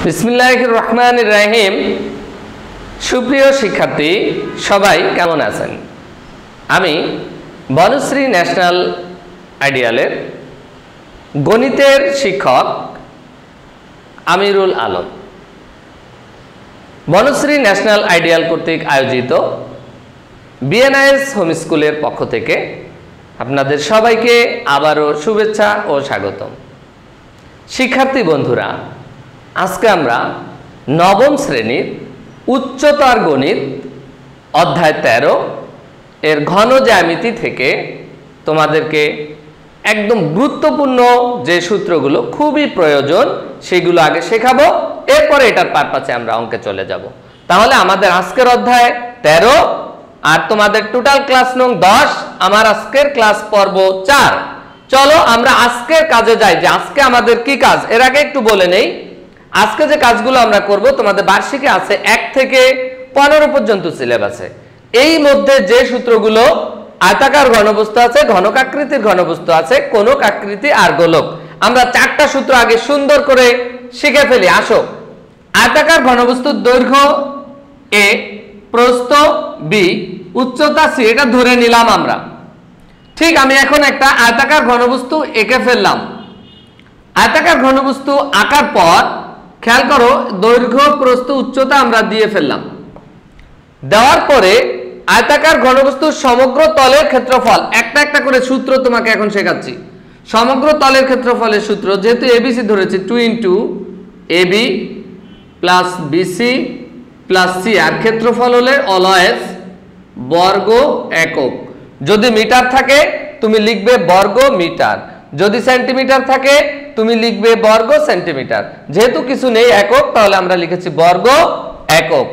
বিসমিল্লাহির রহমানির রহিম। সুপ্রিয় শিক্ষার্থী সবাই কেমন আছেন? আমি বনশ্রী ন্যাশনাল আইডিয়ালের গণিতের শিক্ষক আমিরুল আলম। বনশ্রী ন্যাশনাল আইডিয়াল কর্তৃক আয়োজিত বিএনআইএস হোম স্কুলের পক্ষ থেকে আপনাদের সবাইকে আবারও শুভেচ্ছা ও স্বাগতম। শিক্ষার্থী বন্ধুরা, আজকে আমরা নবম শ্রেণীর উচ্চতর গণিত অধ্যায় 13 এর ঘন জ্যামিতি থেকে তোমাদেরকে একদম গুরুত্বপূর্ণ যে সূত্রগুলো খুবই প্রয়োজন সেগুলো আগে শেখাবো, এরপরে এটার পারপাসে আমরা অঙ্কে চলে যাব। তাহলে আমাদের আজকের অধ্যায় 13 আর তোমাদের টোটাল ক্লাস নং 10, আমার আজকের ক্লাস পর্ব 4। চলো আমরা আজকের কাজে যাই যে আজকে আমাদের কি কাজ। এর আগে একটু বলে নেই, আজকে যে কাজগুলো আমরা করব তোমাদের বার্ষিকে আছে 1 থেকে 15 পর্যন্ত সিলেবাসে। এই মধ্যে যে সূত্রগুলো আয়তাকার ঘনবস্তু আছে, ঘনকাকৃতির ঘনবস্তু আছে, কোনক আকৃতি আর গোলক, আমরা 4টা সূত্র আগে সুন্দর করে শিখে ফেলি। আসো, আয়তাকার ঘনবস্তুর দৈর্ঘ্য a, প্রস্থ b, উচ্চতা c, এটা ধরে নিলাম আমরা। ঠিক আমি এখন একটা আয়তাকার ঘনবস্তু এঁকে ফেললাম। আয়তাকার ঘনবস্তু আঁকার পর খেয়াল করো, দৈর্ঘ্য প্রস্থ উচ্চতা আমরা দিয়ে ফেললাম। দেওয়ার পরে আয়তাকার ঘনবস্তুর সমগ্র তলের ক্ষেত্রফল, একটা একটা করে সূত্র তোমাকে এখন শেখাচ্ছি। সমগ্র তলের ক্ষেত্রফলের সূত্র, যেহেতু এবিসি ধরেছি, 2 × ab plus BC plus C, আর ক্ষেত্রফল হলে অলওয়েজ বর্গ একক। যদি মিটার থাকে তুমি লিখবে বর্গ মিটার, যদি সেন্টিমিটার থাকে তুমি লিখবে বর্গ সেন্টিমিটার। যেহেতু কিছু নেই একক, তাহলে আমরা লিখেছি বর্গ একক।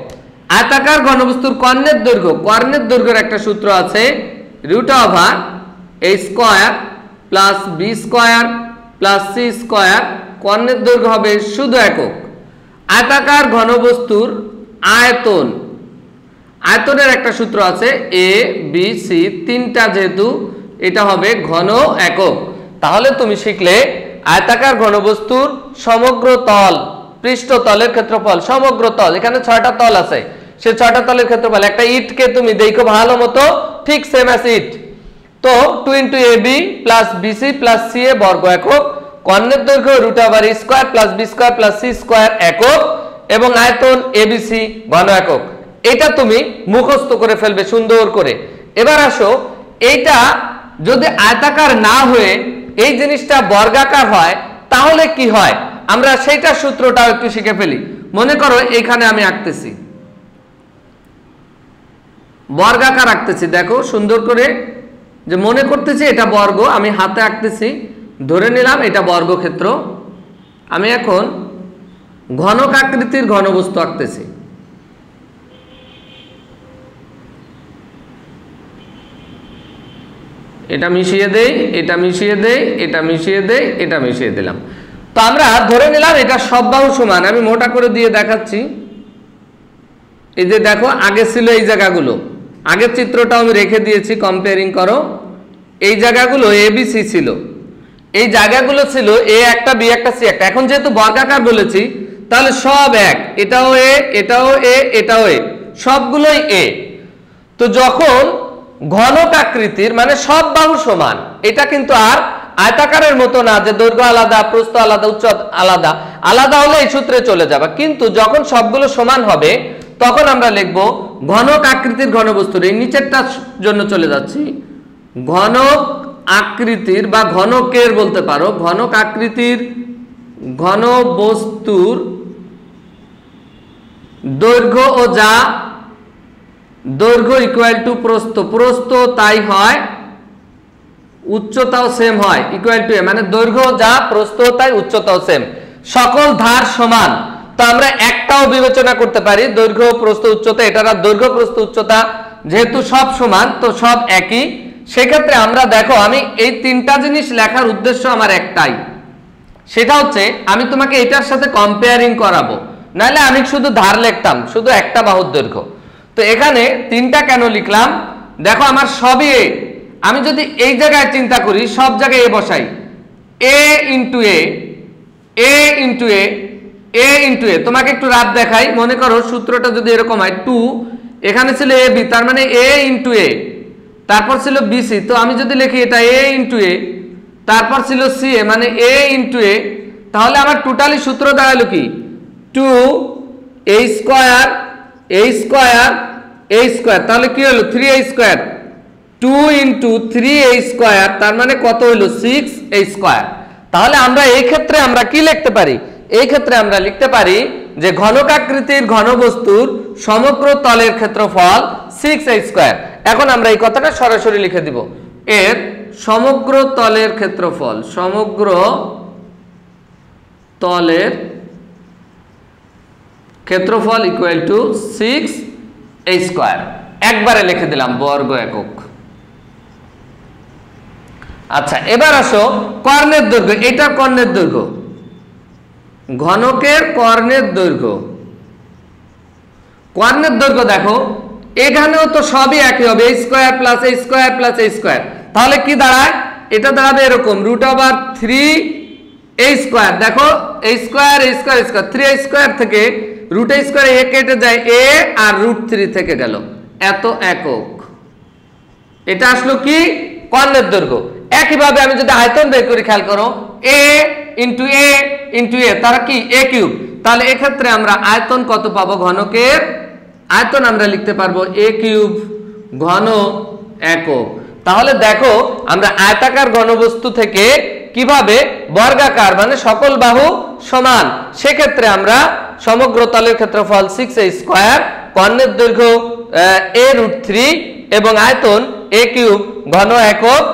আয়তাকার ঘনবস্তুর কর্ণের দৈর্ঘ্য, কর্ণের দৈর্ঘ্যের একটা সূত্র আছে, √a² plus b² plus c²। কর্ণের দৈর্ঘ্য হবে শুধু একক। আয়তাকার ঘনবস্তুর আয়তন, আয়তনের একটা সূত্র আছে a b c, তিনটা, যেহেতু এটা হবে ঘন একক। তাহলে তুমি শিখলে আয়তাকার ঘনবস্তুর সমগ্র তল, পৃষ্ঠতলের ক্ষেত্রফল, সমগ্র তল, এখানে 6টা তল আছে, সে 6টা তলের ক্ষেত্রফল। একটা ইটকে তুমি দেখো ভালো মতো, ঠিক সেম অ্যাজ ইট। তো 2 × ab plus bc plus ca বর্গ একক, কর্ণের দৈর্ঘ্য √a² plus b² plus c² একক, এবং আয়তন abc ঘন একক। এটা তুমি মুখস্থ করে ফেলবে সুন্দর করে। এবার আসো, এইটা যদি আয়তাকার না হয়ে এই জিনিসটা বর্গাকার হয় তাহলে কি হয়, আমরা সেইটা সূত্রটাও একটু শিখে ফেলি। মনে করো এখানে আমি আঁকতেছি, বর্গাকার আঁকতেছি, দেখো সুন্দর করে, যে মনে করতেছি এটা বর্গ, আমি হাতে আঁকতেছি, ধরে নিলাম এটা বর্গক্ষেত্র। আমি এখন ঘনক আকৃতির ঘনবস্তু আঁকতেছি। এটা মিশিয়ে দেই, এটা মিশিয়ে দেই, এটা মিশিয়ে দেই, এটা মিশিয়ে দিলাম। তো আমরা ধরে নিলাম এটা সব বাহু সমান। আমি মোটা করে দিয়ে দেখাচ্ছি। এই যে দেখো, আগে ছিল এই জায়গাগুলো, আগের চিত্রটাও আমি রেখে দিয়েছি, কম্পেয়ারিং করো। এই জায়গাগুলো এবিসি ছিল, এই জায়গাগুলো ছিল এ একটা, বি একটা, সি একটা। এখন যেহেতু বর্গাকার বলেছি, তাহলে সব এক, এটাও এ, এটাও এ, এটাও এ, সবগুলোই এ। তো যখন ঘনক আকৃতির, মানে সব বাহু সমান, এটা কিন্তু আর আয়তাকারের মতো না যে দৈর্ঘ্য আলাদা, প্রস্থ আলাদা, উচ্চতা আলাদা। আলাদা হলে এই সূত্রে চলে যাবে, কিন্তু যখন সবগুলো সমান হবে তখন আমরা লিখব ঘনক আকৃতির ঘনবস্তুর, এই নিচেরটার জন্য চলে যাচ্ছি, ঘনক আকৃতির বা ঘনকের বলতে পারো, ঘনক আকৃতির ঘনবস্তুর দৈর্ঘ্য ও যা, দৈর্ঘ্য ইকুয়াল টু প্রস্থ, প্রস্থ তাই হয়, উচ্চতাও সেম হয়, ইকুয়াল টু এ, মানে দৈর্ঘ্য যা প্রস্থ তাই উচ্চতাও সেম, সকল ধার সমান। তো আমরা একটাও বিবেচনা করতে পারি, দৈর্ঘ্য প্রস্থ উচ্চতা, এটার দৈর্ঘ্য প্রস্থ উচ্চতা যেহেতু সব সমান, তো সব একই। সেক্ষেত্রে আমরা দেখো, আমি এই 3টা জিনিস লেখার উদ্দেশ্য আমার একটাই, সেটা হচ্ছে আমি তোমাকে এটার সাথে কম্পেয়ারিং করাবো, নাহলে আমি শুধু ধার লিখতাম, শুধু একটা বাহুর দৈর্ঘ্য। তো এখানে 3টা কেন লিখলাম, দেখো আমার সবই এ। আমি যদি এই জায়গায় চিন্তা করি, সব জায়গায় এ বসাই, a × a, a × a, A into A. তোমাকে একটু রাত দেখাই, মনে করো সূত্রটা যদি এরকম হয় 2, এখানে ছিল এ বি, তার মানে এ ইন্টু এ, তারপর ছিল বিসি, তো আমি যদি লিখি এটা এ ইন্টু এ, তারপর ছিল সি এ, মানে এ ইন্টু এ, তাহলে আমার টোটালি সূত্র দাঁড়ালো কি 2 এ স্কয়ার এ স্কয়ার এ স্কয়ার, তাহলে কি হলো 3a square, 2 into 3a square, তার মানে কত হলো 6a স্কয়ার। তাহলে আমরা এই ক্ষেত্রে আমরা কি লিখতে পারি, এই ক্ষেত্রে আমরা লিখতে পারি যে ঘনকাকৃতির ঘনবস্তুর সমগ্র তলের ক্ষেত্রফল 6a স্কয়ার। এখন আমরা এই কথাটা সরাসরি লিখে দিব, এর সমগ্র তলের ক্ষেত্রফল, সমগ্র তলের ক্ষেত্রফল ইকুয়াল টু 6a স্কয়ার। একবারে লিখে দিলাম বর্গ একক। আচ্ছা, এবার আসো কর্ণের দৈর্ঘ্য, এটা কর্ণের দৈর্ঘ্য, ঘনকের কর্ণের দৈর্ঘ্য। কর্ণের দৈর্ঘ্য দেখো এখানেও তো সবই একই হবে, a square plus a square plus a square, তাহলে কি দাঁড়ায়, এটা দাঁড়াবে এরকম √3a স্কয়ার। দেখো a square a square square, 3a square থেকে √a স্কয়ার এ কেটে যায় a, আর √3 থেকে গেল, এত একক। এটা আসলো কি কর্ণের দৈর্ঘ্য। একইভাবে আমি যদি আয়তন বের করি, খেয়াল করো a ইন্টু এ ইন্টু এ, তারা কি a কিউব, তাহলে এক্ষেত্রে আমরা আয়তন কত পাবো, ঘনকের আয়তন আমরা লিখতে পারবো a কিউব ঘন একক। তাহলে দেখো আমরা আয়তাকার ঘনবস্তু থেকে কিভাবে বর্গাকার মানে সকল বাহু সমান, সেক্ষেত্রে আমরা সমগ্র তলের ক্ষেত্রফল 6a স্কয়ার, কর্ণের দৈর্ঘ্য a√3 এবং আয়তন a কিউব ঘন একক,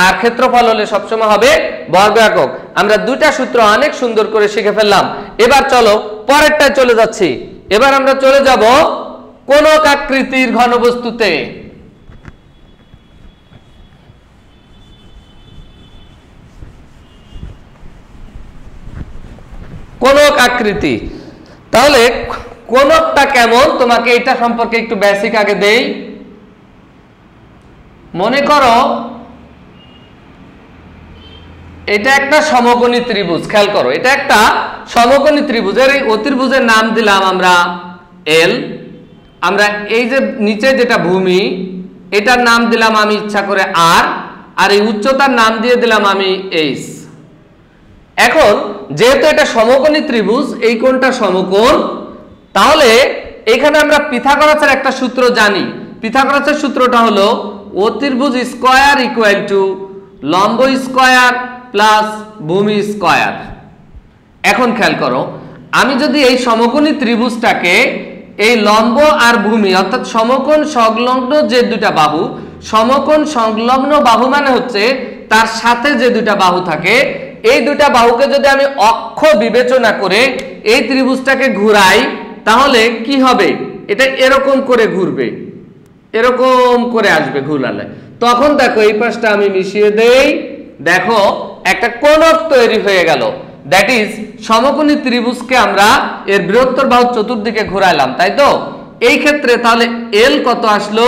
আর ক্ষেত্রফল হলে সবসময় হবে বর্গ একক। আমরা দুইটা সূত্র অনেক সুন্দর করে শিখে ফেললাম। এবার চলো পরেরটায় চলে যাচ্ছি। এবার আমরা চলে যাব কোনক আকৃতির ঘনবস্তুতে। কোনক আকৃতি, তাহলে কোনকটা কেমন তোমাকে এটা সম্পর্কে একটু বেসিক আগে দেই। মনে করো এটা একটা সমকোণী ত্রিভুজ, খেয়াল করো এটা একটা সমকোণী ত্রিভুজের এই অতির্ভুজের নাম দিলাম আমরা এল। আমরা এই যে নিচে যেটা ভূমি এটার নাম দিলাম আমি ইচ্ছা করে আর, আর এই উচ্চতার নাম দিয়ে দিলাম আমি এইচ। এখন যেহেতু এটা সমকোণী ত্রিভুজ, এই কোণটা সমকোণ, তাহলে এখানে আমরা পিথাগোরাসের একটা সূত্র জানি। পিথাগোরাসের সূত্রটা হলো অতির্ভুজ স্কয়ার ইকুয়াল টু লম্ব স্কয়ার প্লাস ভূমি স্কয়ার। এখন খেয়াল করো আমি যদি এই সমকোণী ত্রিভুজটাকে এই লম্ব আর ভূমি অর্থাৎ সমকোণ সংলগ্ন যে দুটা বাহু, সমকোণ সংলগ্ন বাহু মানে হচ্ছে তার সাথে যে দুটা বাহু থাকে, এই দুটা বাহুকে যদি আমি অক্ষ বিবেচনা করে এই ত্রিভুজটাকে ঘুরাই, তাহলে কি হবে, এটা এরকম করে ঘুরবে, এরকম করে আসবে ঘুরালে। তখন দেখো এই পাশটা আমি মিশিয়ে দেই, দেখো একটা কোণক তৈরি হয়ে গেল। দ্যাট ইজ সমকোণী ত্রিভুজকে আমরা এর বৃহত্তর বাহু চতুর্দিকে ঘুরাইলাম, তাই তো। এই ক্ষেত্রে তাহলে এল কত আসলো,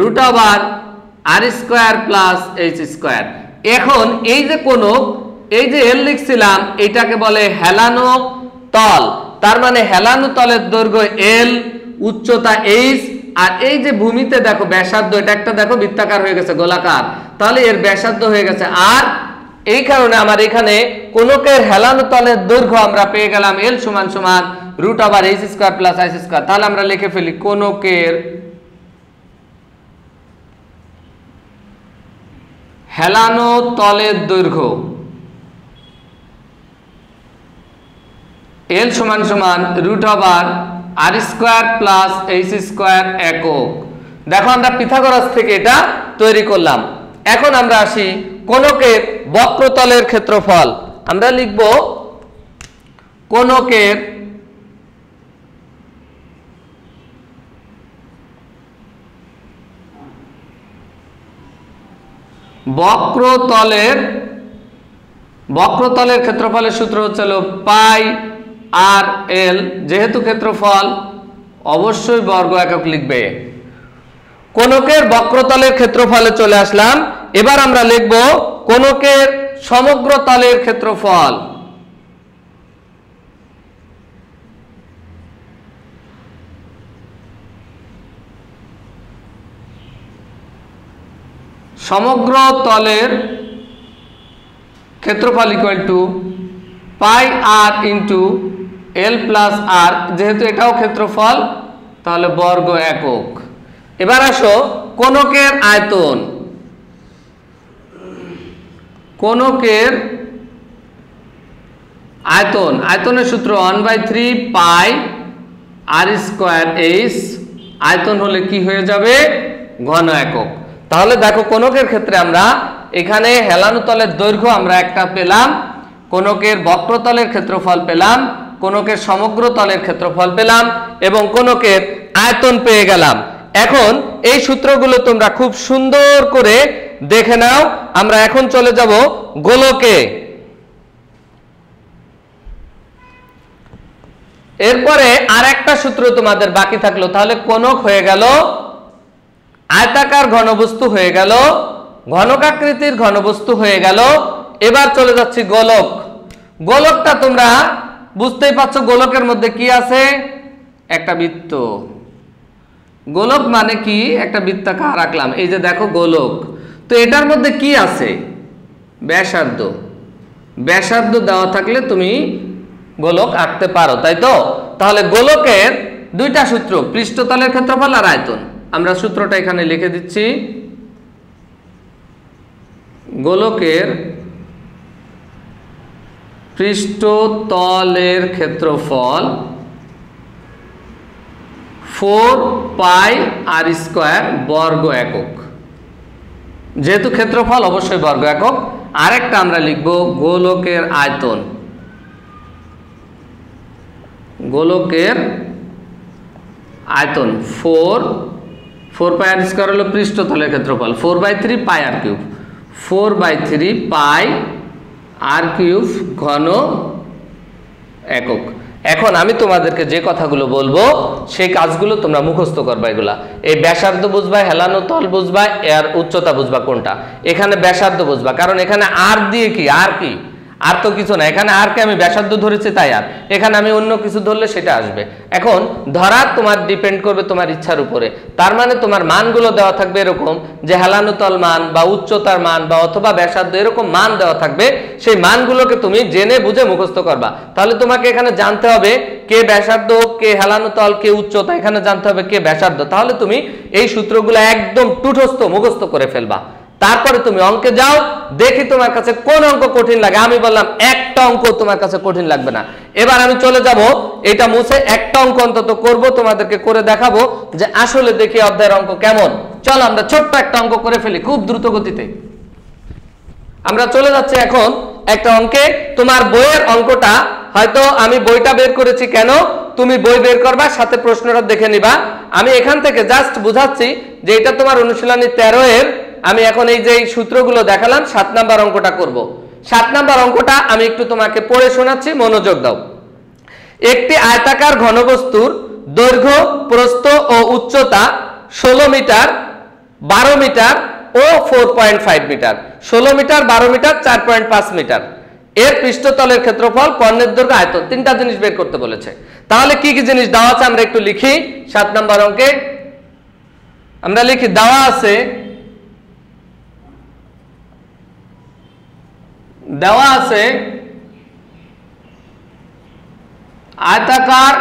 √r² প্লাস এইচ স্কয়ার। এখন এই যে কোণক, এই যে এল লিখছিলাম এটাকে বলে হেলানো তল, তার মানে হেলানো তলের দৈর্ঘ্য এল, উচ্চতা এইচ, আর এই যে ভূমিতে দেখো ব্যাসার্ধ, এটা একটা দেখো বৃত্তাকার হয়ে গেছে গোলাকার, তাহলে এর ব্যাসার্ধ হয়ে গেছে আর। এই কারণে আমার এখানে কোণকের হেলানো তলের দৈর্ঘ্য আমরা পেয়ে গেলাম এল সমান সমান √h² প্লাস h স্কয়ার। তাহলে আমরা লিখে ফেলি কোণকের হেলানো তলের দৈর্ঘ্য এল সমান সমান √r² প্লাস h² একক। দেখো আমরা পিথাগোরাস থেকে এটা তৈরি করলাম। এখন আমরা আসি কোণকের বক্রতলের ক্ষেত্রফল। আমরা লিখব কোণকের বক্রতলের ক্ষেত্রফলের সূত্র হচ্ছে পাই আর এল। যেহেতু ক্ষেত্রফল অবশ্যই বর্গ একক লিখবে। কোণকের বক্রতলের ক্ষেত্রফলে চলে আসলাম। এবার আমরা লিখব কোণকের সমগ্র তলের ক্ষেত্রফল। সমগ্র তলের ক্ষেত্রফল equal to pi r into l plus r, যেহেতু এটাও ক্ষেত্রফল তাহলে বর্গ একক। এবার আসো কোণকের আয়তন। কোণকের আয়তন, আয়তনের সূত্র 1/3 পাই আর স্কয়ার এইচ। আয়তন হলে কি হয়ে যাবে? ঘন একক। তাহলে দেখো কোণকের ক্ষেত্রে আমরা এখানে হেলানো তলের দৈর্ঘ্য আমরা একটা পেলাম, কোণকের বক্রতলের ক্ষেত্রফল পেলাম, কোণকের সমগ্র তলের ক্ষেত্রফল পেলাম এবং কোণকের আয়তন পেয়ে গেলাম। এখন এই সূত্রগুলো তোমরা খুব সুন্দর করে দেখে নাও। আমরা এখন চলে যাব গোলকে। এরপরে আর একটা সূত্র তোমাদের বাকি থাকলো, তাহলে কোণক হয়ে গেল, আয়তাকার ঘনবস্তু হয়ে গেল, ঘনকাকৃতির ঘনবস্তু হয়ে গেল। এবার চলে যাচ্ছি গোলক। গোলকটা তোমরা বুঝতেই পারছো, গোলকের মধ্যে কি আছে? একটা বৃত্ত। গোলক মানে কি? একটা বৃত্তাকার রাখলাম, এই যে দেখো গোলক। তো এটার মধ্যে কি আছে? ব্যাসার্ধ। ব্যাসার্ধ দেওয়া থাকলে তুমি গোলক আঁকতে পারো, তাই তো? তাহলে গোলকের দুইটা সূত্র, পৃষ্ঠতলের ক্ষেত্রফল আর আয়তন। আমরা সূত্রটা এখানে লিখে দিচ্ছি। গোলকের পৃষ্ঠতলের ক্ষেত্রফল 4 পাই আর স্কয়ার বর্গ একক। যেহেতু ক্ষেত্রফল অবশ্যই বর্গ একক। আরেকটা আমরা লিখব গোলকের আয়তন। গোলকের আয়তন 4 পাই আর স্কয়ার হলো পৃষ্ঠতলের ক্ষেত্রফল, 4/3 পাই আর কিউব, 4/3 পাই আর কিউব ঘন একক। এখন আমি তোমাদেরকে যে কথাগুলো বলবো সেই কাজগুলো তোমরা মুখস্থ করবা। এগুলা এই ব্যাসার্ধ বুঝবা, হেলানো তল বুঝবা, এর উচ্চতা বুঝবা কোনটা। এখানে ব্যাসার্ধ বুঝবা, কারণ এখানে আর দিয়ে কি, আর কি, আর তো কিছু না। এখানে আর কে আমি ব্যাসার্ধ ধরেছি তাই আর, এখানে আমি অন্য কিছু ধরলে সেটা আসবে। এখন ধরা তোমার ডিপেন্ড করবে তোমার ইচ্ছার উপরে। তার মানে তোমার মানগুলো দেওয়া থাকবে এরকম যে হেলানো তল মান বা উচ্চতার মান বা অথবা ব্যাসার্ধ, এরকম মান দেওয়া থাকবে। সেই মানগুলোকে তুমি জেনে বুঝে মুখস্থ করবা। তাহলে তোমাকে এখানে জানতে হবে কে ব্যাসার্ধ, কে হেলানো তল, কে উচ্চতা, এখানে জানতে হবে কে ব্যাসার্ধ। তাহলে তুমি এই সূত্রগুলো একদম টুটস্থ মুখস্থ করে ফেলবা। তারপরে তুমি অঙ্কে যাও, দেখি তোমার কাছে কোন অঙ্ক কঠিন লাগে। আমি বললাম একটা অঙ্ক তোমার কাছে কঠিন লাগবে না। এবার আমি চলে যাব, এটা মুছে একটা অঙ্ক অন্তত করব, তোমাদেরকে করে দেখাবো যে আসলে দেখি অধ্যায়ের অঙ্ক কেমন। চলো আমরা ছোট্ট একটা অঙ্ক করে ফেলি খুব দ্রুত গতিতে। আমরা চলে যাচ্ছি এখন একটা অঙ্কে। তোমার বইয়ের অঙ্কটা হয়তো আমি বইটা বের করেছি কেন, তুমি বই বের করবা, সাথে প্রশ্নটা দেখে নিবা। আমি এখান থেকে জাস্ট বুঝাচ্ছি যে এটা তোমার অনুশীলনী 13 এর। আমি এখন এই যে সূত্রগুলো দেখালাম, 7 নাম্বার অঙ্কটা করব। 7 নাম্বার অঙ্কটা আমি একটু তোমাকে পড়ে শোনাচ্ছি, মনোযোগ দাও। একটি আয়তাকার ঘনবস্তুর দৈর্ঘ্য, প্রস্থ ও উচ্চতা 16 মিটার, 12 মিটার ও 4.5 মিটার। 16 metre, 12 metre, 4.5 metre. এর পৃষ্ঠতলের ক্ষেত্রফল, কর্ণের দৈর্ঘ্য, আয়তন, তিনটা জিনিস বের করতে বলেছে। তাহলে কি কি জিনিস দেওয়া আছে আমরা একটু লিখি। 7 নাম্বার অঙ্কে আমরা লিখি, দেওয়া আছে আয়তাকার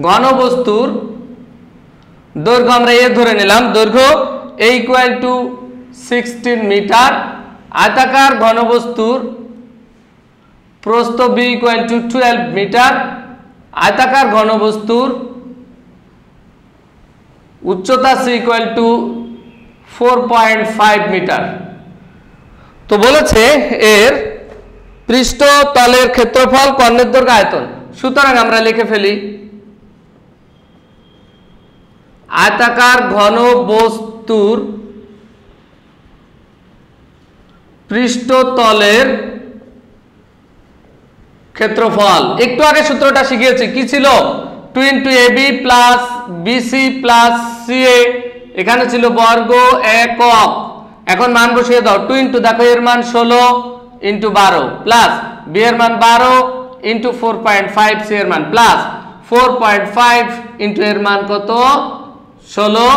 ঘনবস্তুর দৈর্ঘ্য, আমরা এ ধরে নিলাম, দৈর্ঘ্য a = 16 মিটার। আয়তাকার ঘনবস্তুর প্রস্থ b = 12 মিটার। আয়তাকার ঘনবস্তুর উচ্চতা c = 4.5 মিটার। তো বলেছে এর পৃষ্ঠতলের ক্ষেত্রফল, কর্ণের দৈর্ঘ্য, আয়তন। সুতরাং আমরা লিখে ফেলি, আয়তাকার ঘনবস্তুর পৃষ্ঠতলের ক্ষেত্রফল। একটু আগে সূত্রটা শিখিয়েছি, কি ছিল? 2 * ab + bc + ca। এখানে ছিল বর্গ একক। এখন মান বসিয়ে দাও। 2 * দেখো এর মান 16 * 12 প্লাস b এর মান 12 * 4.5, c এর মান প্লাস 4.5 * এর মান কত? 16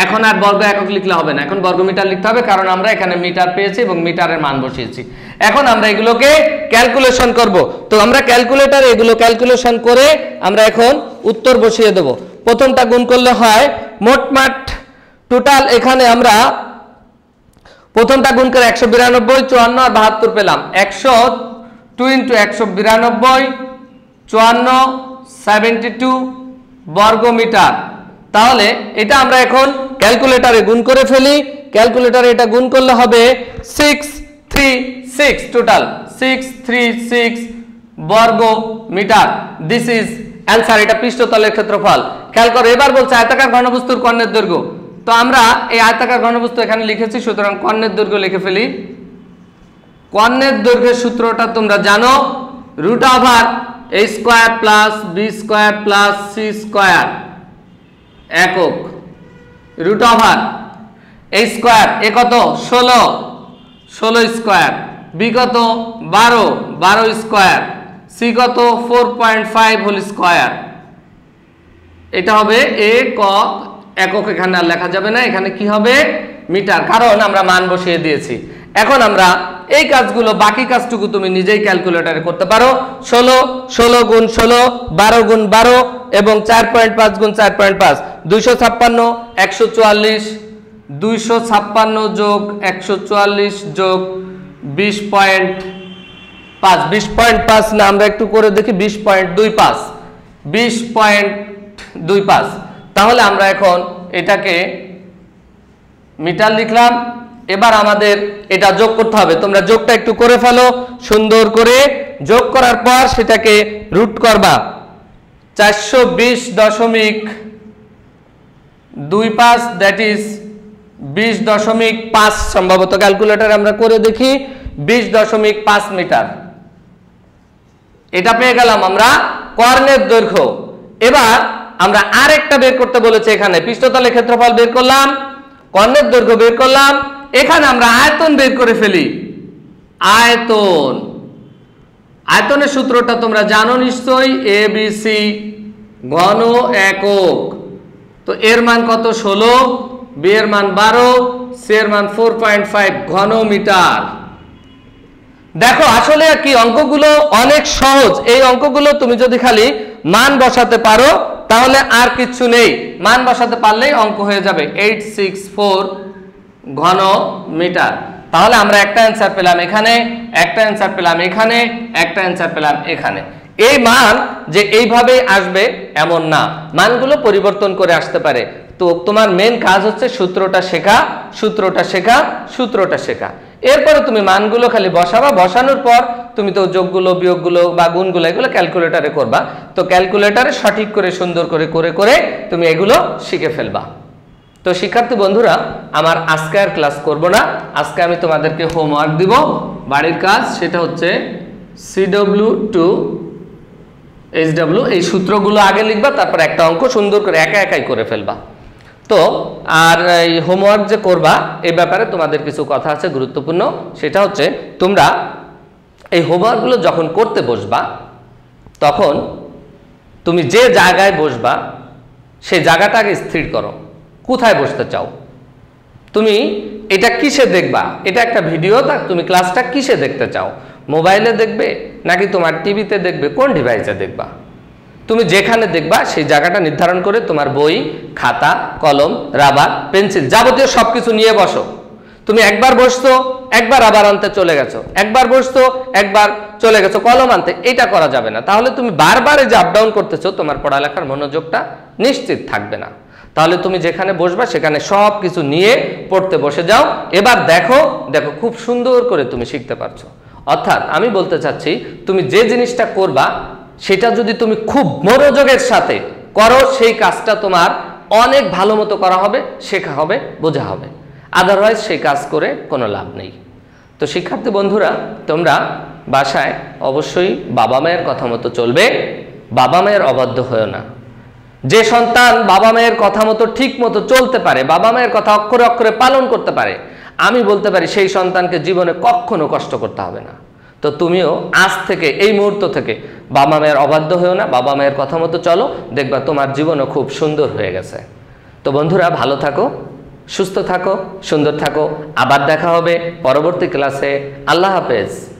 এখন আর বর্গ একক লিখলে হবে না, এখন বর্গমিটার লিখতে হবে, কারণ আমরা এখানে মিটার পেয়েছি এবং মিটারের মান বসিয়েছি। এখন আমরা এগুলোকে ক্যালকুলেশন করব। তো আমরা ক্যালকুলেটরে এগুলো ক্যালকুলেশন করে আমরা এখন উত্তর বসিয়ে দেব। প্রথমটা গুণ করলে হয় মোটমাট টোটাল, এখানে আমরা প্রথমটা গুণ করে 192, 54 আর 72 পেলাম। 102 × 192 54 72 বর্গমিটার। তাহলে এটা আমরা এখন ক্যালকুলেটরে গুণ করে ফেলি। ক্যালকুলেটরে এটা গুণ করলে হবে 636, টোটাল 636 বর্গ মিটার। This is answer. এটা পৃষ্ঠতলের ক্ষেত্রফল। খেয়াল করো, এবার বলছে আয়তাকার ঘনবস্তুর কর্ণের দৈর্ঘ্য। তো আমরা এই আয়তাকার ঘনবস্তু এখানে লিখেছি, সুতরাং কর্ণের দৈর্ঘ্য লিখে ফেলি। কর্ণের দৈর্ঘ্যের সূত্রটা তোমরা জানো, √a² + b² + c² একক, √a², এ কত 16² b কত 12² c কত 4.5² এটা হবে একক। একক এখানে আর লেখা যাবে না, এখানে কি হবে মিটার, কারণ আমরা মান বসিয়ে দিয়েছি। এখন আমরা এই কাজগুলো, বাকি কাজটুকু তুমি নিজেই ক্যালকুলেটরে করতে পারো। 16 × 16 12 × 12 এবং 4.5 × 4.5 256 144 256 যোগ 144 যোগ 20.5 20.5 না, আমরা একটু করে দেখি 20.25 20.25। তাহলে আমরা এখন এটাকে মিটার লিখলাম। এবার আমাদের এটা যোগ করতে হবে। তোমরা যোগটা একটু করে ফেলো সুন্দর করে। যোগ করার পর সেটাকে রুট করবা। 420.25 দ্যাট ইজ 20.5, সম্ভবত ক্যালকুলেটরে আমরা করে দেখি 20.5 মিটার। এটা পেয়ে গেলাম আমরা কর্ণের দৈর্ঘ্য। এবার আমরা আরেকটা বের করতে বলেছে, এখানে পৃষ্ঠতলের ক্ষেত্রফল বের করলাম, কর্ণের দৈর্ঘ্য বের করলাম, এখানে আমরা আয়তন বের করে ফেলি। আয়তন, আয়তনের সূত্রটা তোমরা জানো নিশ্চয়ই, ABC ঘন একক। তো এর মান কত 16, b এর মান 12, c এর মান 4.5 ঘন মিটার। দেখো আসলে কি অঙ্কগুলো অনেক সহজ। এই অঙ্কগুলো তুমি যদি খালি মান বসাতে পারো তাহলে আর কিছু নেই, মান বসাতে পারলেই অঙ্ক হয়ে যাবে 864 ঘন মিটার। তাহলে আমরা একটা অ্যান্সার পেলাম এখানে, একটা অ্যান্সার পেলাম এখানে, একটা অ্যান্সার পেলাম এখানে। এই মান যে এইভাবে আসবে এমন না, মানগুলো পরিবর্তন করে আসতে পারে। তো তোমার মেন কাজ হচ্ছে সূত্রটা শেখা, সূত্রটা শেখা, সূত্রটা শেখা। এরপরে তুমি মানগুলো খালি বসাবা, বসানোর পর তুমি তো যোগগুলো বিয়োগগুলো বা গুণগুলো এগুলো ক্যালকুলেটরে করবা। তো ক্যালকুলেটরে সঠিক করে সুন্দর করে করে করে তুমি এগুলো শিখে ফেলবা। তো শিক্ষার্থী বন্ধুরা, আমার আজকে আর ক্লাস করব না। আজকে আমি তোমাদেরকে হোমওয়ার্ক দিব, বাড়ির কাজ। সেটা হচ্ছে CW2 HW, এই সূত্রগুলো আগে লিখবা, তারপর একটা অঙ্ক সুন্দর করে একা একাই করে ফেলবা। তো আর এই হোমওয়ার্ক যে করবা এই ব্যাপারে তোমাদের কিছু কথা আছে গুরুত্বপূর্ণ। সেটা হচ্ছে তোমরা এই হোমওয়ার্কগুলো যখন করতে বসবা তখন তুমি যে জায়গায় বসবা সেই জায়গাটাকে স্থির করো। কোথায় বসতে চাও তুমি, এটা কিসে দেখবা, এটা একটা ভিডিও, তা তুমি ক্লাসটা কিসে দেখতে চাও, মোবাইলে দেখবে নাকি তোমার টিভিতে দেখবে, কোন ডিভাইসে দেখবা। তুমি যেখানে দেখবা সেই জায়গাটা নির্ধারণ করে তোমার বই, খাতা, কলম, রাবার, পেন্সিল যাবতীয় সবকিছু নিয়ে বসো। তুমি একবার বসছো, একবার আবার আনতে চলে গেছো, একবার বসছো, একবার চলে গেছো কলম আনতে, এটা করা যাবে না। তাহলে তুমি বারবার যে আপ ডাউন করতেছো, তোমার পড়ালেখার মনোযোগটা নিশ্চিত থাকবে না। তাহলে তুমি যেখানে বসবা সেখানে সব কিছু নিয়ে পড়তে বসে যাও। এবার দেখো দেখো খুব সুন্দর করে তুমি শিখতে পারছো। অর্থাৎ আমি বলতে চাচ্ছি, তুমি যে জিনিসটা করবা সেটা যদি তুমি খুব মনোযোগের সাথে করো, সেই কাজটা তোমার অনেক ভালো মতো করা হবে, শেখা হবে, বোঝা হবে। আদারওয়াইজ সেই কাজ করে কোনো লাভ নেই। তো শিক্ষার্থী বন্ধুরা, তোমরা বাসায় অবশ্যই বাবা মায়ের কথা মতো চলবে, বাবা মায়ের অবাধ্য হয়েও না। যে সন্তান বাবা মায়ের কথা মতো ঠিক মতো চলতে পারে, বাবা মায়ের কথা অক্ষরে অক্ষরে পালন করতে পারে, আমি বলতে পারি সেই সন্তানকে জীবনে কখনো কষ্ট করতে হবে না। তো তুমিও আজ থেকে, এই মুহূর্ত থেকে বাবা মায়ের অবাধ্য হয়েও না, বাবা মায়ের কথা মতো চলো, দেখবা তোমার জীবনও খুব সুন্দর হয়ে গেছে। তো বন্ধুরা ভালো থাকো। সুস্থ থাকো, সুন্দর থাকো। আবার দেখা হবে পরবর্তী ক্লাসে। আল্লাহ হাফেজ।